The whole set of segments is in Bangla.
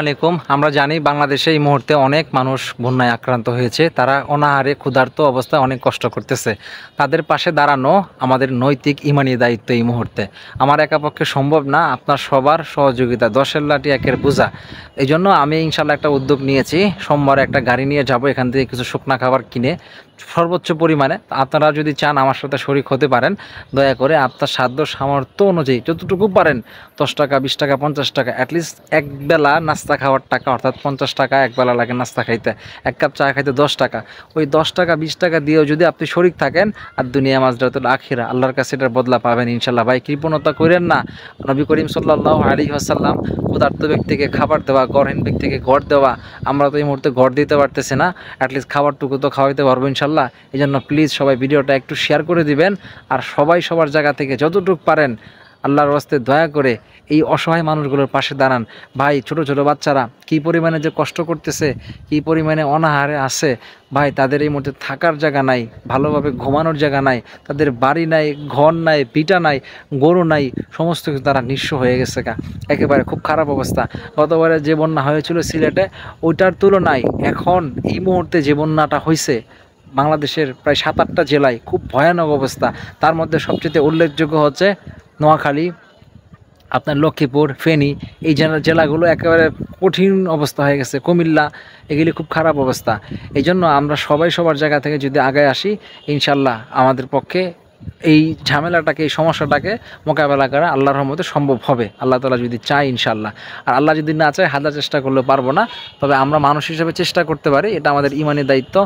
আলাইকুম। আমরা জানি বাংলাদেশে এই মুহূর্তে অনেক মানুষ বন্যায় আক্রান্ত হয়েছে। তারা অনাহারে ক্ষুধার্ত অবস্থায় অনেক কষ্ট করতেছে। তাদের পাশে দাঁড়ানো আমাদের নৈতিক ইমানি দায়িত্ব এই মুহূর্তে। আমার একা পক্ষে সম্ভব না, আপনার সবার সহযোগিতা, 10-এর লাঠি 1-এর বোঝা। এই জন্য আমি ইনশাল্লাহ একটা উদ্যোগ নিয়েছি। সোমবার একটা গাড়ি নিয়ে যাব, এখান থেকে কিছু শুকনা খাবার কিনে সর্বোচ্চ পরিমাণে। আপনারা যদি চান আমার সাথে শরিক হতে পারেন, দয়া করে আপনার সাধ্য সামর্থ্য অনুযায়ী যতটুকু পারেন, 10 টাকা, 20 টাকা, 50 টাকা, অ্যাটলিস্ট এক বেলা নাস্তা খাওয়ার টাকা, অর্থাৎ 50 টাকা এক বেলা লাগে নাস্তা খাইতে, এক কাপ চা খাইতে 10 টাকা। ওই 10 টাকা 20 টাকা দিয়েও যদি আপনি শরিক থাকেন, আর দুনিয়া মাজরাতুল আখিরা, আল্লাহর কাছে এটার বদলা পাবেন ইনশাল্লাহ। ভাই, কৃপণতা করেন না। নবী করিম সাল্লাল্লাহু আলাইহি ওয়াসাল্লাম ক্ষুধার্ত ব্যক্তিকে খাবার দেওয়া, গড়হীন ব্যক্তিকে গড় দেওয়া। আমরা তো এই মুহূর্তে গড় দিতে পারতেছি না, অ্যাটলিস্ট খাবারটুকু তো খাওয়াইতে পারবো ইনশাল্লাহ। এই জন্য প্লিজ সবাই ভিডিওটা একটু শেয়ার করে দিবেন, আর সবাই সবার জায়গা থেকে যতটুকু পারেন আল্লাহর ওয়াস্তে দয়া করে এই অসহায় মানুষগুলোর পাশে দাঁড়ান। ভাই, ছোট ছোট বাচ্চারা কী পরিমাণে যে কষ্ট করতেছে, কী পরিমাণে অনাহারে আছে ভাই, তাদের এই মুহূর্তে থাকার জায়গা নাই, ভালোভাবে ঘুমানোর জায়গা নাই, তাদের বাড়ি নাই, ঘর নাই, ভিটা নাই, গরু নাই, সমস্ত কিছু তারা নিঃস্ব হয়ে গেছে। একেবারে খুব খারাপ অবস্থা। গতবারে যে বন্যা হয়েছিল সিলেটে, ওইটার তুলনায় এখন এই মুহূর্তে যে বন্যাটা হয়েছে বাংলাদেশের প্রায় 7-8টা জেলায়, খুব ভয়ানক অবস্থা। তার মধ্যে সবচেয়ে উল্লেখযোগ্য হচ্ছে নোয়াখালী, আপনার লক্ষ্মীপুর, ফেনী, এই জেলাগুলো একেবারে কঠিন অবস্থা হয়ে গেছে। কুমিল্লা, এগুলি খুব খারাপ অবস্থা। এই জন্য আমরা সবাই সবার জায়গা থেকে যদি আগায় আসি, ইনশাল্লাহ আমাদের পক্ষে এই ঝামেলাটাকে, এই সমস্যাটাকে মোকাবেলা করা আল্লাহর রহমতে সম্ভব হবে, আল্লাহ তাআলা যদি চায় ইনশাল্লাহ। আর আল্লাহ যদি না চায়, হাজার চেষ্টা করলেও পারবো না, তবে আমরা মানুষ হিসেবে চেষ্টা করতে পারি, এটা আমাদের ইমানি দায়িত্ব।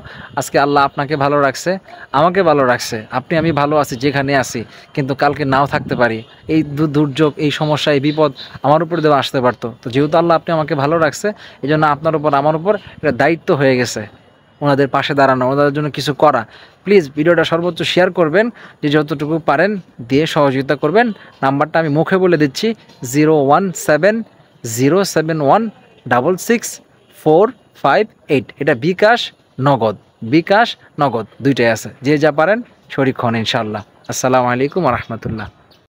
আজকে আল্লাহ আপনাকে ভালো রাখছে, আমাকে ভালো রাখছে, আমি ভালো আছি যেখানে আছি, কিন্তু কালকে নাও থাকতে পারি। এই দুর্যোগ, এই সমস্যা, এই বিপদ আমার উপর দেওয়া আসতে পারতো। তো যেহেতু আল্লাহ আপনি আমাকে ভালো রাখছে, এই জন্য আপনার উপর, আমার উপর এটা দায়িত্ব হয়ে গেছে ওনাদের পাশে দাঁড়ানো, ওনাদের জন্য কিছু করা। প্লিজ ভিডিওটা সর্বোচ্চ শেয়ার করবেন, যে যতটুকু পারেন দিয়ে সহযোগিতা করবেন। নাম্বারটা আমি মুখে বলে দিচ্ছি, 017071664558। এটা বিকাশ নগদ দুইটাই আছে। যে যা পারেন শরিক হন ইনশাআল্লাহ। আসসালামু আলাইকুম ওয়া রাহমাতুল্লাহ।